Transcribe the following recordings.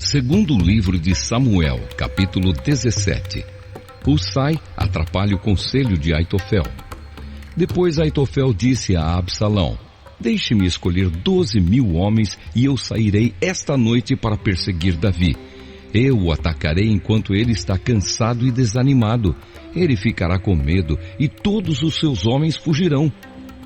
Segundo livro de Samuel, capítulo 17. Husai atrapalha o conselho de Aitofel. Depois Aitofel disse a Absalão: deixe-me escolher 12.000 homens e eu sairei esta noite para perseguir Davi. Eu o atacarei enquanto ele está cansado e desanimado. Ele ficará com medo e todos os seus homens fugirão.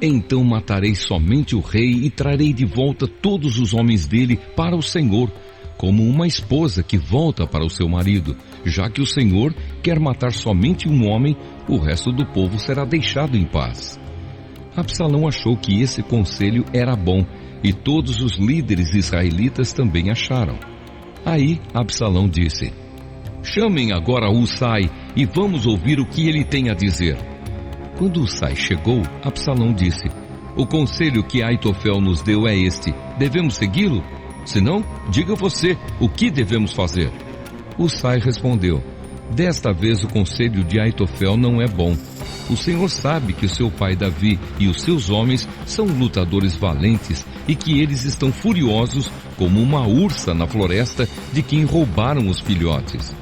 Então matarei somente o rei e trarei de volta todos os homens dele para o Senhor, como uma esposa que volta para o seu marido. Já que o Senhor quer matar somente um homem, o resto do povo será deixado em paz. Absalão achou que esse conselho era bom, e todos os líderes israelitas também acharam. Aí Absalão disse: chamem agora Husai e vamos ouvir o que ele tem a dizer. Quando Husai chegou, Absalão disse: o conselho que Aitofel nos deu é este, devemos segui-lo? Se não, diga você, o que devemos fazer? Husai respondeu: desta vez o conselho de Aitofel não é bom. O Senhor sabe que o seu pai Davi e os seus homens são lutadores valentes e que eles estão furiosos como uma ursa na floresta de quem roubaram os filhotes.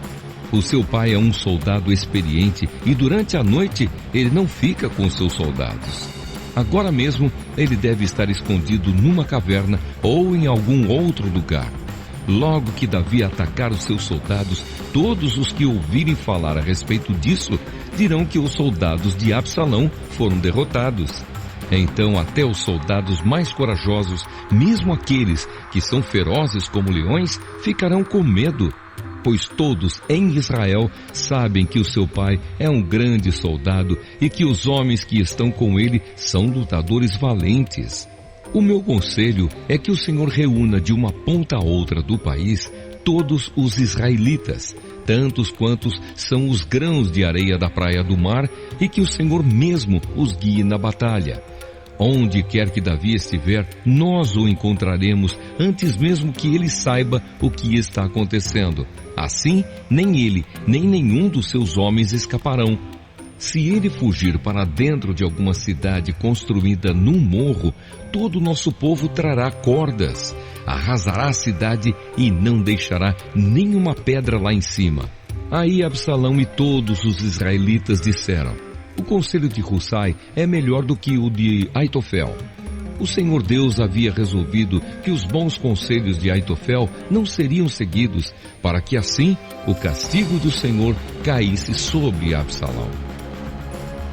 O seu pai é um soldado experiente e durante a noite ele não fica com seus soldados. Agora mesmo ele deve estar escondido numa caverna ou em algum outro lugar. Logo que Davi atacar os seus soldados, todos os que ouvirem falar a respeito disso dirão que os soldados de Absalão foram derrotados. Então até os soldados mais corajosos, mesmo aqueles que são ferozes como leões, ficarão com medo, pois todos em Israel sabem que o seu pai é um grande soldado e que os homens que estão com ele são lutadores valentes. O meu conselho é que o Senhor reúna de uma ponta a outra do país todos os israelitas, tantos quantos são os grãos de areia da praia do mar, e que o Senhor mesmo os guie na batalha. Onde quer que Davi estiver, nós o encontraremos antes mesmo que ele saiba o que está acontecendo. Assim, nem ele, nem nenhum dos seus homens escaparão. Se ele fugir para dentro de alguma cidade construída num morro, todo o nosso povo trará cordas, arrasará a cidade e não deixará nenhuma pedra lá em cima. Aí Absalão e todos os israelitas disseram: o conselho de Husai é melhor do que o de Aitofel. O Senhor Deus havia resolvido que os bons conselhos de Aitofel não seriam seguidos, para que assim o castigo do Senhor caísse sobre Absalão.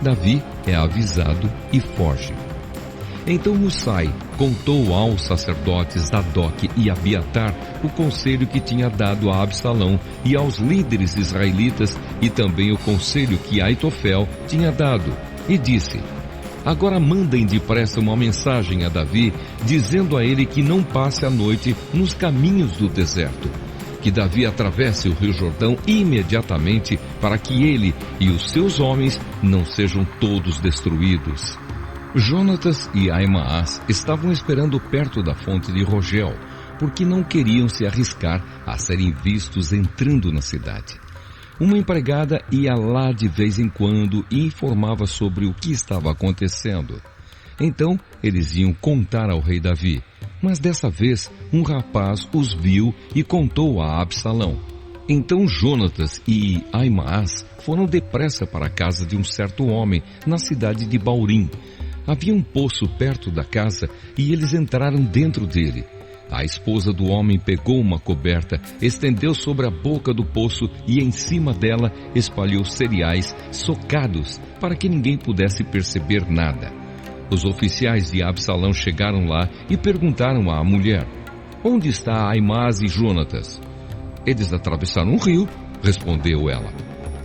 Davi é avisado e foge. Então Husai contou aos sacerdotes Zadok e Abiatar o conselho que tinha dado a Absalão e aos líderes israelitas, e também o conselho que Aitofel tinha dado, e disse: agora mandem depressa uma mensagem a Davi, dizendo a ele que não passe a noite nos caminhos do deserto, que Davi atravesse o rio Jordão imediatamente, para que ele e os seus homens não sejam todos destruídos. Jonatas e Aimaas estavam esperando perto da fonte de Rogel, porque não queriam se arriscar a serem vistos entrando na cidade. Uma empregada ia lá de vez em quando e informava sobre o que estava acontecendo. Então eles iam contar ao rei Davi, mas dessa vez um rapaz os viu e contou a Absalão. Então Jonatas e Aimaas foram depressa para a casa de um certo homem na cidade de Baurim. Havia um poço perto da casa e eles entraram dentro dele. A esposa do homem pegou uma coberta, estendeu sobre a boca do poço e em cima dela espalhou cereais socados para que ninguém pudesse perceber nada. Os oficiais de Absalão chegaram lá e perguntaram à mulher: onde está Aimaas e Jonatas? Eles atravessaram o rio, respondeu ela.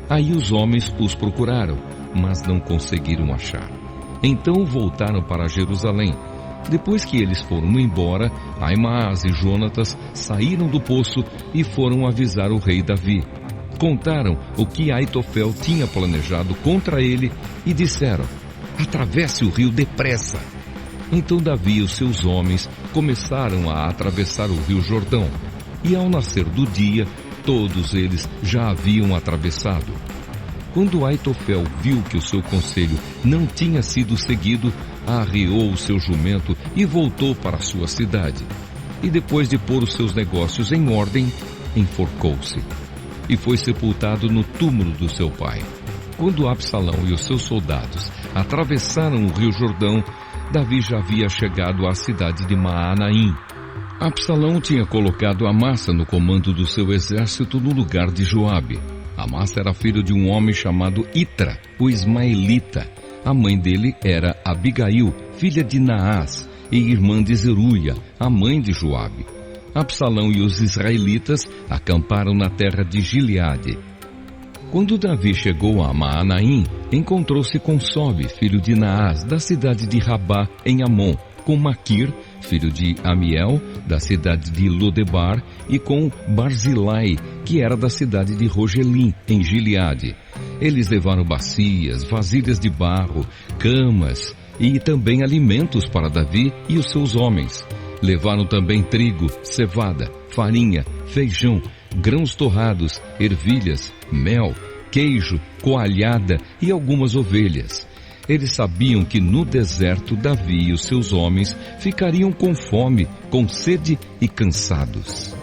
Aí os homens os procuraram, mas não conseguiram achar. Então voltaram para Jerusalém. Depois que eles foram embora, Aimaas e Jonatas saíram do poço e foram avisar o rei Davi. Contaram o que Aitofel tinha planejado contra ele e disseram: atravesse o rio depressa. Então Davi e os seus homens começaram a atravessar o rio Jordão, e ao nascer do dia, todos eles já haviam atravessado. Quando Aitofel viu que o seu conselho não tinha sido seguido, arriou o seu jumento e voltou para a sua cidade. E depois de pôr os seus negócios em ordem, enforcou-se e foi sepultado no túmulo do seu pai. Quando Absalão e os seus soldados atravessaram o rio Jordão, Davi já havia chegado à cidade de Maanaim. Absalão tinha colocado Amasa no comando do seu exército no lugar de Joabe. Amasa era filho de um homem chamado Itra, o ismaelita. A mãe dele era Abigail, filha de Naás, e irmã de Zeruia, a mãe de Joabe. Absalão e os israelitas acamparam na terra de Gileade. Quando Davi chegou a Maanaim, encontrou-se com Sobe, filho de Naás, da cidade de Rabá, em Amon, com Maquir, filho de Amiel, da cidade de Lodebar, e com Barzilai, que era da cidade de Rogelim, em Gileade. Eles levaram bacias, vasilhas de barro, camas e também alimentos para Davi e os seus homens. Levaram também trigo, cevada, farinha, feijão, grãos torrados, ervilhas, mel, queijo, coalhada e algumas ovelhas. Eles sabiam que no deserto Davi e os seus homens ficariam com fome, com sede e cansados.